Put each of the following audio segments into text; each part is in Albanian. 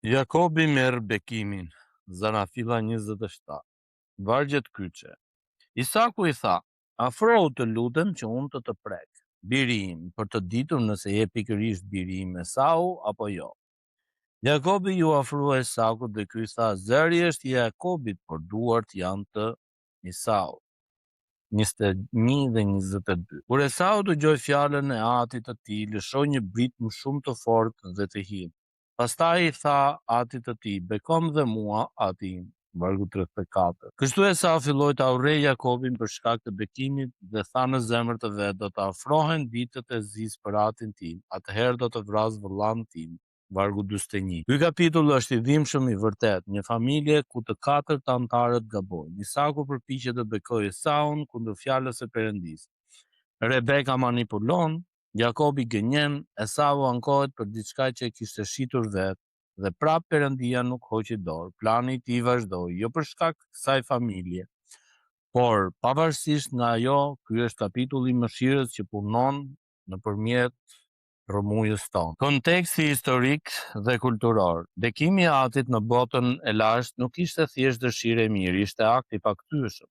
Jakobi merr bekimin. Zanafilla 27. Vargjet kyçe. Isaku i tha: "Afrohu të lutem që unë të prek, biri im, për të ditur nëse je pikërisht biri im Esau apo jo." Jakobi ju afrua Esakut dhe ky tha: "Zëri është i Jakobit, por duart janë të Esaut." 21 dhe 22. Kur Esau dëgjoi fjalën e atit të tij, lëshoi një britm shumë të fortë dhe të hinë. Pastaj i tha atit të tij: "Bekom dhe mua, ati im." Vargu 34. Kështu Esau filloi ta urrejë Jakobin për shkak të bekimit dhe tha në zemër të vet: "Do të afrohen ditët e zis për atin tim, atëherë do të vras vëllain tim." Vargu 41. Ky kapitull është i dhimbshëm i vërtet, një familje ku të katërt anëtarët gabojnë. Isaku përpiqet të bekojë Esaun kundër fjalës së Perëndisë. Rebeka manipulon, Jakobi gënjen, Esau ankohet për diçka që e kishte shitur vetë, dhe prap Perëndia nuk hoqi dorë. Plani i tij vazhdoi, jo për shkak të kësaj familje, por pavarësisht nga ajo, ky është kapitulli i mëshirës që punon nëpërmjet rrëmujës tonë. Konteksti historik dhe kulturor. Bekimi i atit në botën e lashtë nuk ishte thjesht dëshirë e mirë, ishte akt i pakthyeshëm,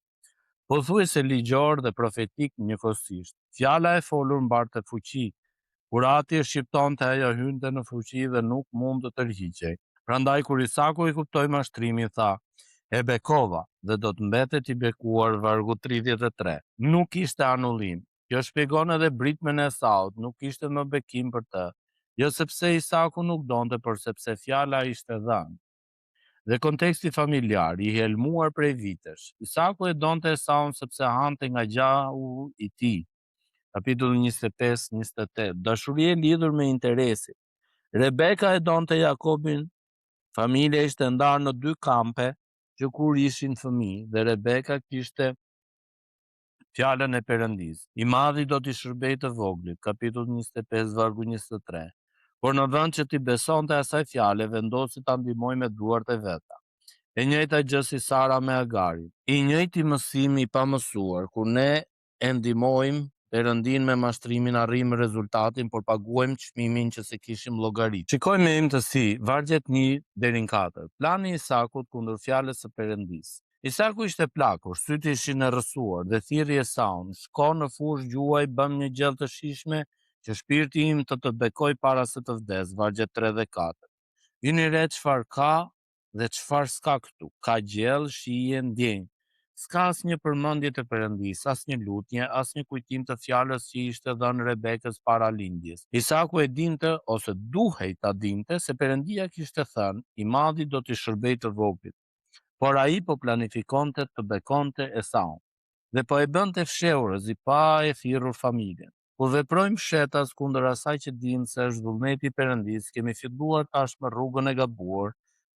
pothuajse ligjor dhe profetik njëkohësisht. Fjala e folur mbarte fuqi. Kur ati e shqiptonte, ajo hynte në fuqi dhe nuk mund të tërhiqej. Prandaj kur Isaku i kuptoi mashtrimin, tha: "E bekova dhe do të mbetet i bekuar." Vargu 33. Nuk ishte anullim. Kjo shpjegon edhe britmen e Esaut, nuk ishte më bekim për të, jo sepse Isaku nuk donte, por sepse fjala ishte dhënë. Dhe konteksti familjar, i helmuar prej vitesh. Isaku e donte Esaun sepse hante nga gjaku i tij. Kapitulli 25-28. Dashuria e lidhur me interesi. Rebeka e donte Jakobin. Familja ishte ndarë në dy kampe që kur ishin fëmijë, dhe Rebeka kishte fjalën e Perëndisë. I madhi do t'i shërbej të voglit. Kapitulli 25 vargu 23. Por në vend që t'i besonte asaj fjale, vendosi ta ndihmoj me duart e veta. E njëjta gjë si Sara me Agarin. I njëjti mësim i pamësuar, kur ne e ndihmojmë Perëndin me mashtrimin, arrim rezultatin, por paguajmë çmimin që se kishim llogarit. Shikojmë me imtësi vargjet 1 deri në 4. Plani i Isakut kundër fjalës së Perëndisë. Isaku ishte plakur, sytë ishin errësuar dhe thirrri Esaun: "Shko në fushë, gjuaj, bëm një gjell të shijshme që shpirti im të bekoj para se të vdes." Vargjet 3 dhe 4. Vini re çfarë ka dhe çfarë s'ka këtu. Ka gjell, shije, ndjenjë. S'ka asnjë përmendje të Perëndisë, asnjë lutje, asnjë kujtim të fjalës që ishte dhënë Rebekës para lindjes. Isaku e dinte, ose duhej ta dinte, se Perëndia kishte thënë: "I madhi do t'i shërbej të voglit." Por ai po planifikonte të bekonte Esaun dhe po e bënte fshehurës, i pa e thirrur familjen. Kur veprojmë fshetas kundër asaj që dimë se është vullneti i Perëndisë, kemi filluar tashmë rrugën e gabuar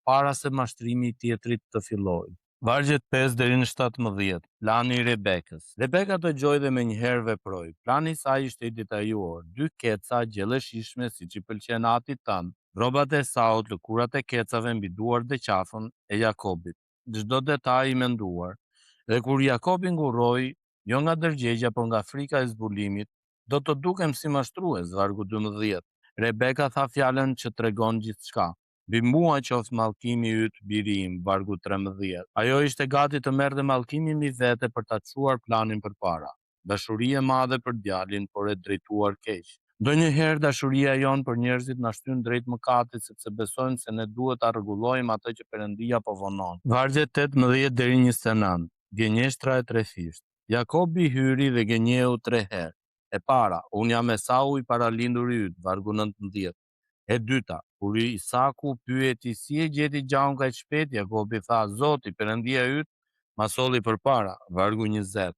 para se mashtrimi i tjetrit të fillojë. Vargjet 5 deri në 17. Plani i Rebekës. Rebeka dëgjoi dhe menjëherë veproi. Plani i saj ishte i detajuar: 2 keca gjelle shishme, siç i pëlqen atit tënd, rrobat e Esaut, lëkurat e kecave mbi duart dhe qafën e Jakobit, çdo detaj i menduar. Dhe kur Jakobi ngurroi, jo nga dërgjegja, por nga frika e zbulimit, do të dukem si mashtrues. Vargu 12. Rebeka tha fjalën që tregon gjithçka: "Mbi mua qoftë mallkimi yt, biri im." Vargu 13. Ajo ishte gati të merrte mallkimin mbi vete për ta çuar planin përpara. Dashuri e madhe për djalin, por e drejtuar keq. Ndonjëherë dashuria jon për njerëzit na shtyn drejt mëkatit, sepse besojmë se ne duhet ta rregullojmë atë që Perëndia po vonon. Vargjet 18 deri 29. Gënjeshtra e trefisht. Jakobi hyri dhe gënjeu 3 herë. E para: "Unë jam Esau, i paralinduri yt." Vargu 19. E dyta: kur Isaku pyeti si e gjeti gjaun kaq shpejt, Jakobi tha: "Zoti, Perëndia yt, ma solli përpara." Vargu 20.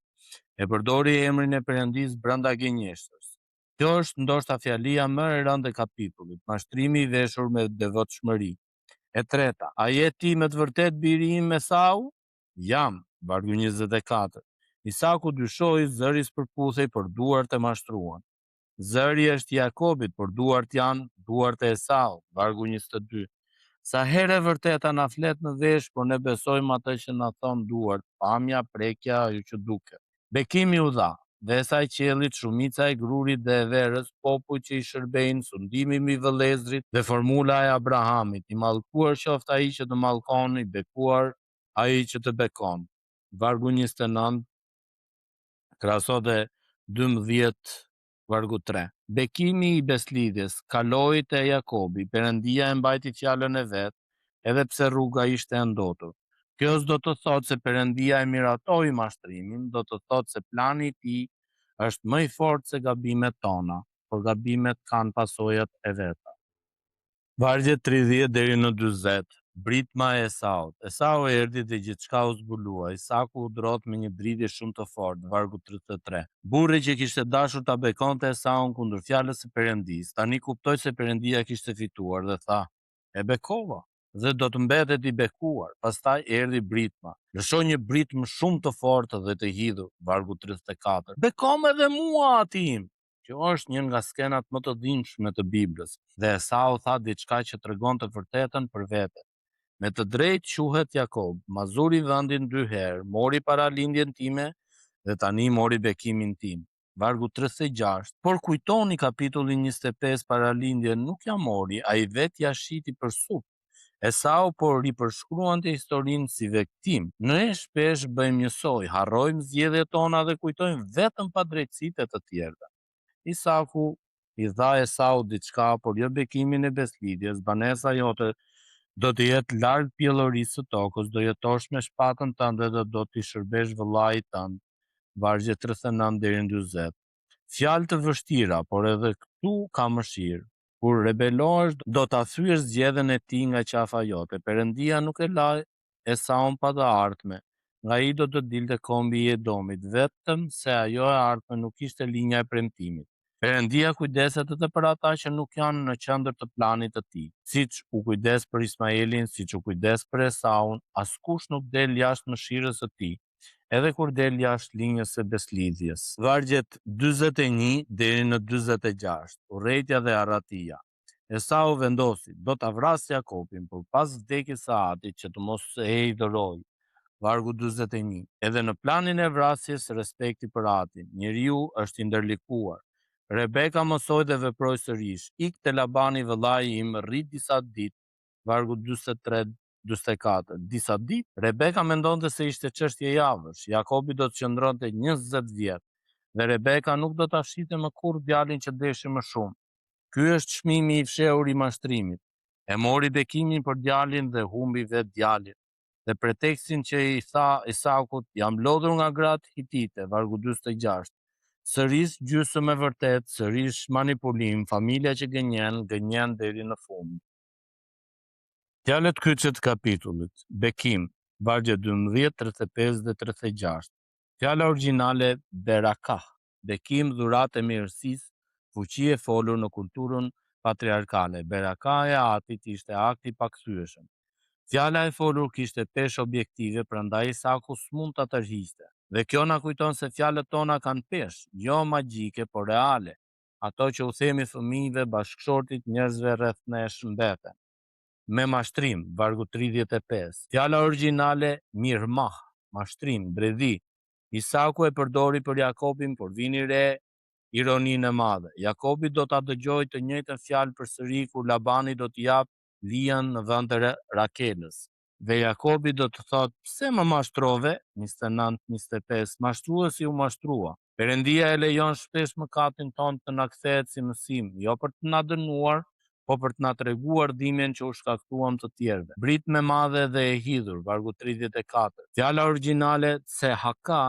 E përdori emrin e Perëndisë brenda gënjeshtrës. Kjo është ndoshta fjalia më e rëndë e kapitullit, mashtrimi i veshur me devotshmëri. E treta: "A je ti me të vërtet biri im Esau?" "Jam." Vargu 24. Isaku dyshoi, zëri s'përputhej, por duart e mashtruan. Zëri është i Jakobit, por duart janë duart e Esaut. Vargu 22. Sa herë e vërteta na flet në vesh, por ne besojmë atë që na thon duart, pamja, prekja, ajo që duket. Bekimi u dha, dhe saj qellit, shumica e grurit dhe e verës, popull që i shërbejnë, sundimi mbi vëllezrit dhe formula e Abrahamit, i mallkuar qoftë ai që të mallkon, i bekuar ai që të bekon. Vargu 29, krahaso dhe 12 vargu 3. Bekimi i beslidhjes kaloi te Jakobi, Perëndia e mbajti fjalën e vet, edhe pse rruga ishte e ndotur. Kjo s'do të thotë se Perëndia e miratoi mashtrimin, do të thotë se plani i tij është më i fortë se gabimet tona, por gabimet kanë pasojat e veta. Vargje 30 deri në 40. Britma e Esaut. Esau erdhi dhe gjithçka u zbulua. Isaku u drodh me një dridhje shumë të fortë. Vargu 33. Burri që kishte dashur ta bekonte Esaun kundër fjalës së Perëndisë, tani kuptoi se Perëndia kishte fituar dhe tha: "E bekova dhe do të mbetet i bekuar." Pastaj erdhi britma. Lëshoi një britmë shumë të fortë dhe të hidhur. Vargu 34. "Bekom edhe mua, atim." Kjo është një nga skenat më të dhimbshme të Biblës, dhe Esau tha diçka që tregon të vërtetën për vete. Me të drejtë quhet Jakob, mazuri vendin 2 herë, mori paralindjen time dhe tani mori bekimin tim. Vargu 36. Por kujtoni kapitullin 25, paralindjen nuk ja mori, ai vetë ja shiti për sup. Esau por ripërshkruante historinë si vektim. Ne shpesh bëjmë njësoj, harrojmë zgjedhjet tona dhe kujtojmë vetëm padrejtësitë e të tjerëve. Isaku i dha Esau diçka, por jo bekimin e beslidhjes. Banesa jote do të jetë larg pjellorisë së tokës, do jetosh me shpatën tënde dhe do t'i shërbesh vëllait tënd. Vargje 39 deri në 40. Fjalë të vështira, por edhe këtu ka mëshirë. Kur rebelohesh, do ta thyesh zgjedhjen e tij nga qafa jote. Perëndia nuk e la Esaun pa të ardhme. Nga ai do të dilte kombi i Edomit, vetëm se ajo e ardhme nuk ishte linja e premtimit. Perëndia kujdeset edhe për ata që nuk janë në qendër të planit të tij. Siç u kujdes për Ismaelin, siç u kujdes për Esaun, askush nuk del jashtë mëshirës së tij, edhe kur del jashtë linjës së beslidhjes. Vargjet 41 deri në 46. Urrejtja dhe arratia. Esau vendosi, do ta vrasë Jakobin, por pas vdekjes së Atit që të mos e hidhëroj. Vargu 41. Edhe në planin e vrasjes, respekti për Atin. Njeriu është i ndërlikuar. Rebeka mësoi dhe veproi sërish. Ikte Labani vëllai im, rrit disa ditë. Vargu 43-44. Disa ditë? Rebeka mendonte se ishte çështje javësh. Jakobi do të qëndronte 20 vjet. Dhe Rebeka nuk do ta shite më kurrë djalin që deshi më shumë. Ky është çmimi i fshehur i mashtrimit. E mori bekimin për djalin dhe humbi vetë djalin. Dhe pretekstin që i tha Isakut, jam lodhur nga gratë hitite. Vargu 46. Sërish gjysmë e vërtet, sërish manipulim, familja që gënjen deri në fund. Fjalët kyçe të kapitullit. Bekim, vargje 12, 35 dhe 36. Fjala origjinale berakah, bekim, dhuratë e mirësisë, fuqi e folur në kulturën patriarkale. Beraka e Atit ishte akti i pakthyeshëm. Fjala e folur kishte peshë objektive, prandaj Isaku s'mund ta tërhiqte. Dhe kjo na kujton se fjalët tona kanë peshë, jo magjike, por reale. Ato që u themi fëmijëve, bashkëshortit, njerëzve rreth nesh mbeten. Me mashtrim, vargu 35. Fjala origjinale mirmah, mashtrim, bredhi. Isaku e përdori për Jakobin, por vini re ironinë e madhe. Jakobi do ta dëgjojë të njëjtën fjalë përsëri kur Labani do t'i jap Lian në vend të Rakelës. Dhe Jakobi do të thotë, pse më mashtrove? 29-25. Mashtruesi u mashtrua. Perëndia e lejon shpesh mëkatin ton të na kthehet si mësim, jo për të na dënuar, po për të na treguar dhimbjen që u shkaktuam të tjerëve. Britme e madhe dhe e hidhur, vargu 34. Fjala origjinale Tsehaka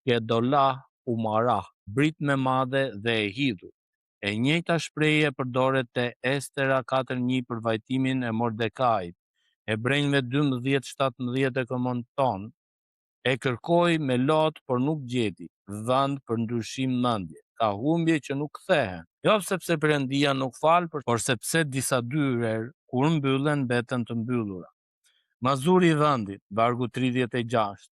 Gedolah Umarah, britme e madhe dhe e hidhur. E njëjta shprehje përdoret te Estera 4:1 për vajtimin e Mordekait. Hebrejve 12:17 e komenton, e kërkoi me lot, por nuk gjeti, vend për ndryshim mendje. Ka humbje që nuk kthehen. Jo sepse Perëndia nuk fal, por sepse disa dyrer kur mbyllen mbeten të mbyllura. Mazuri i vendit, vargu 36.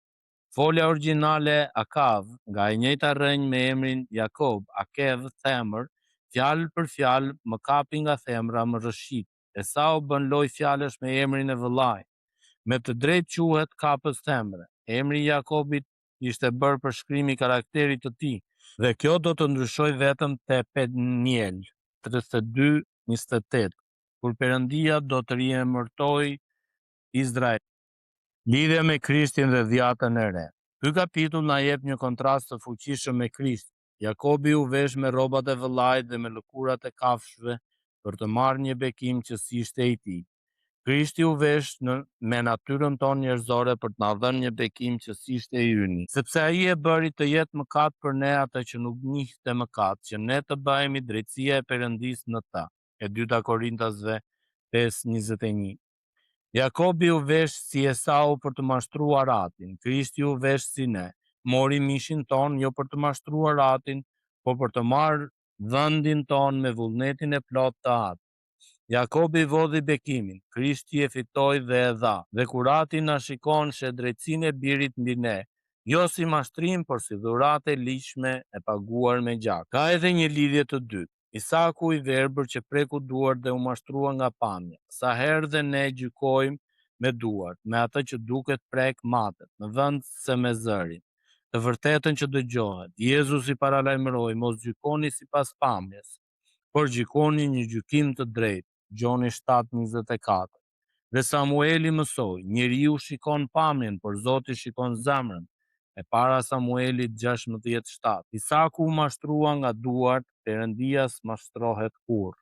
Folja origjinale Akav, nga e njëjta rrënjë me emrin Jakob, Akev, themër, fjalë për fjalë, më kapi nga themra, më rrëshit. Esau bën loj fjalësh me emrin e vëllait. Me të drejtë quhet kapës themre. Emri i Jakobit ishte bërë për shkrimi i karakterit të tij. Dhe kjo do të ndryshoj vetëm te Peniel 32:28, kur Perëndia do të riemërtoj Izrael. Lidhja me Krishtin dhe dhjatën e re. Ky kapitull na jep një kontrast të fuqishëm me Krishtin. Jakobi u vesh me rrobat e vëllait dhe me lëkurat e kafshëve për të marrë një bekim që si ishte i tij. Krishti u vesh me natyrën tonë njerëzore për të na dhënë një bekim që si ishte i yni, sepse ai e bëri të jetë mëkat për ne atë që nuk njihte mëkat, që ne të bëhemi drejtësia e Perëndisë në ta. E 2 Korintasve 5:21. Jakobi u vesh si Esau për të mashtruar Atin. Krishti u vesh si ne. Mori mishin ton jo për të mashtruar Atin, por për të marrë vendin ton me vullnetin e plot të Atit. Jakobi vodhi bekimin, Krishti e fitoi dhe e dha. Dhe kur Ati na shikon she drejtsinë e birit mbi ne, jo si mashtrim, por si dhuratë e lishme e paguar me gjak. Ka edhe një lidhje të dytë. Isaku i verbër që preku duart dhe u mashtrua nga pamja. Sa herë dhe ne gjykojmë me duart, me atë që duket prek matet, në vend se me zërin. Të vërtetën që dëgjohet. Jezusi paralajmëroi, mos gjykoni sipas pamjes, por gjykoni një gjykim të drejtë. Gjoni 7:24. Dhe Samueli mësoi, njeriu shikon pamjen, por Zoti shikon zemrën. E para Samuelit 16:7. Isaku u mashtrua nga duart, Perëndia s'mashtrohet kurrë.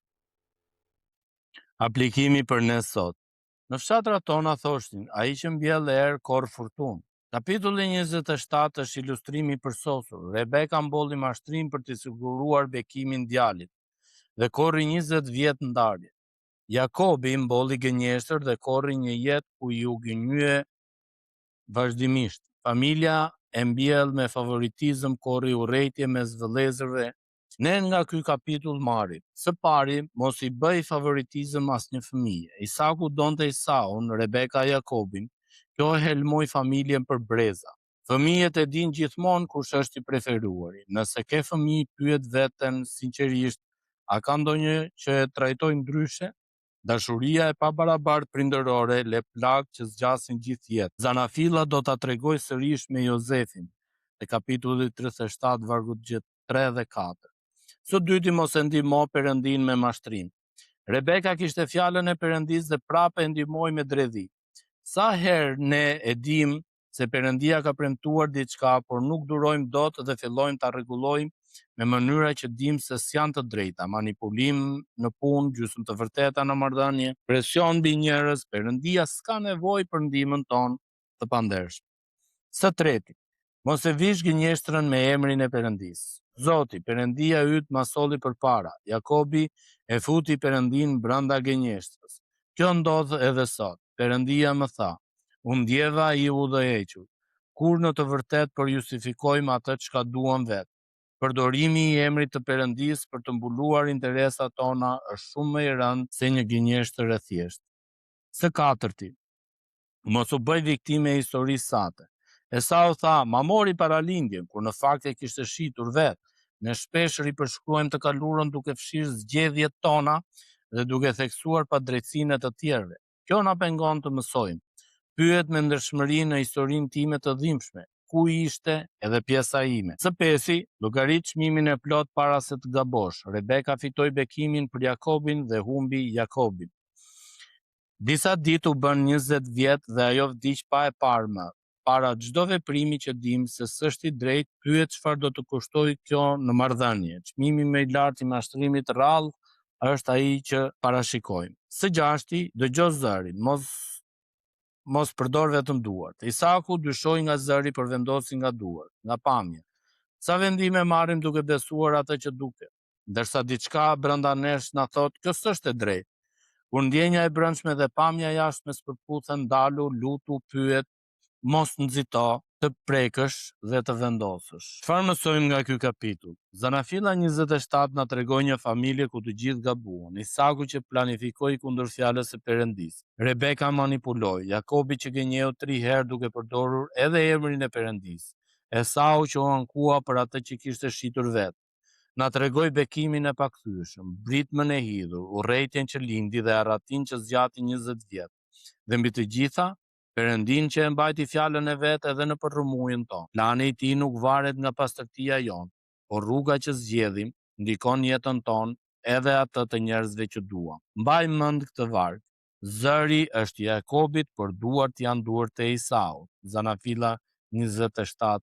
Aplikimi për ne sot. Në fshatrat tona thoshtin, ai që mbjell erë korr furtunë. Kapitulli 27 është ilustrimi i përsosur. Rebeka mbolli mashtrim për të siguruar bekimin djalit dhe korri 20 vjet ndarje. Jakobi mbolli gënjeshtër dhe korri një jetë ku ju gënjye vazhdimisht. Familja e mbjell me favoritizëm, korri urrejtje mes vëllezërve. Ne nga ky kapitull marrim, së pari, mos i bëj favoritizëm asnjë fëmije. Isaku donte Esaun, Rebeka Jakobin. Kjo e helmoi familjen për breza. Fëmijët e din gjithmonë kush është i preferuari. Nëse ke fëmijë, pyet veten sinqerisht, a ka ndonjë që e trajtojnë ndryshe? Dashuria e pabarabartë prindërore le plagë që zgjasin gjithë jetën. Zanafilla do ta tregoj sërish me Jozefin, te kapitulli 37 vargut 3 dhe 4. Së dyti, mos e ndihmo Perëndin me mashtrim. Rebeka kishte fjalën e Perëndisë dhe prapë e ndihmoi me dredhi. Sa herë ne e dim se Perëndia ka premtuar diçka, por nuk durojmë dot dhe fillojmë ta rregullojmë me mënyra që dim se s'janë të drejta, manipulim në punë, gjysmë të vërteta në marrëdhënie, presion mbi njerëz. Perëndia s'ka nevojë për ndihmën tonë të pandershme. Së treti, mos e vish gënjeshtrën me emrin e Perëndisë. Zoti, Perëndia yt ma solli përpara. Jakobi e futi Perëndin brenda gënjeshtrës. Kjo ndodh edhe sot. Perëndia më tha, unë ndjeva i udhëhequr, kur në të vërtet për justifikojmë atë çka duam vetë. Përdorimi i emrit të Perëndisë për të mbuluar interesat tona është shumë më i rëndë se një gënjeshtër e thjeshtë. Së katërti, mos u bëj viktime e historisë sate. Esau tha, ma mori paralindjen, kur në fakt e kishte shitur vetë. Ne shpesh ripërshkruajmë të kalurën duke fshirë zgjedhjet tona dhe duke theksuar padrejtësinë e të tjerëve. Kjo na pengon të mësojmë. Pyet me ndershmëri në historinë time të dhimbshme, ku ishte edhe pjesa ime. Së pesi, llogarit çmimin e plot para se të gabosh. Rebeka fitoi bekimin për Jakobin dhe humbi Jakobin. Disa ditë u bën 20 vjet dhe ajo vdiq pa e parë më. Para çdo veprimi që dim se s'është i drejtë, pyet çfarë do të kushtoj kjo në marrëdhënie. Çmimi më i lartë i mashtrimit rrallë është ai që parashikojmë. Së gjashti, dëgjo zërin, mos përdor vetëm duart. Isaku dyshoi nga zëri për vendosi nga duart, nga pamja. Sa vendime marrim duke besuar atë që duket, ndërsa diçka brenda nesh na thot, kjo s'është e drejtë. Kur ndjenja e brendshme dhe pamja jashtme përputhen, ndalu, lutu, pyet, mos nxito, të prekësh dhe të vendosësh. Çfarë mësojmë nga ky kapitull? Zanafilla 27 na tregon një familje ku të gjithë gabuan. Isaku që planifikoi kundër fjalës së Perëndisë. Rebeka manipuloi, Jakobi që gënjeu 3 herë duke përdorur edhe emrin e Perëndisë. Esau që u ankua për atë që kishte shitur vetë. Na tregoi bekimin e pakthyeshëm, britmën e hidhur, urrejtjen që lindi dhe arratin që zgjati 20 vjet. Dhe mbi të gjitha, Perëndin që e mbajti fjalën e vet edhe në përrrumujën tonë. Plani i tij nuk varet nga pastërtia jonë. por rruga që zgjedhim ndikon jetën tonë edhe atë të njerëzve që duam. Mbaj mend këtë varg. Zëri është i Jakobit, por duart janë duart e Isaut. Zanafilla 27,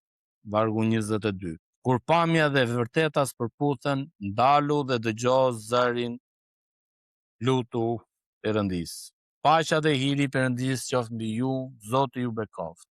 vargu 22. Kur pamja dhe vërteta përputhen, ndalu dhe dëgjo zërin, lutu Perëndis. Paqja dhe hiri Perëndis qoftë mbi ju, Zoti ju bekoft.